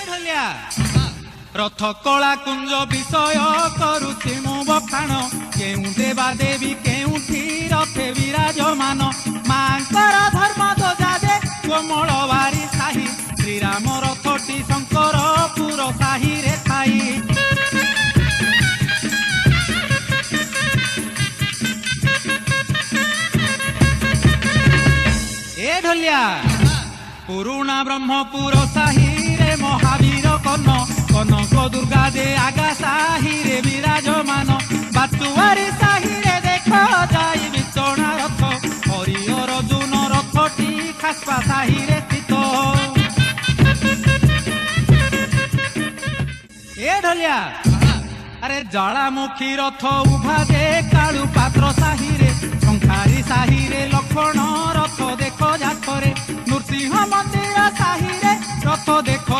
ढोलिया रथ कला कुंज विषय करुछि मु बखाण केउ देवा देवी केउठी रथे विराजमान मांकर धर्म ध्वजा दे कोमलवारी साही श्रीराम रथटी शंकर पुर साही रे थाई ए ढोलिया पुरुणा ब्रह्मपुर साही रे महावीर कर्ण कनक दुर्गा दे आगा साही रे विराजमान बातुआरी साही रे देख जाई बिचଣା रथ हरि अर्जुन रथटी खासपा साही रे स्थित ए ढोलिया अरे ज्वालामुखी रथ उभा दे कालू पात्र साही रे शंखारी साही रे लक्ष्मण रथ देख जातरे नृसिंह मंदिर साही रे रथ देख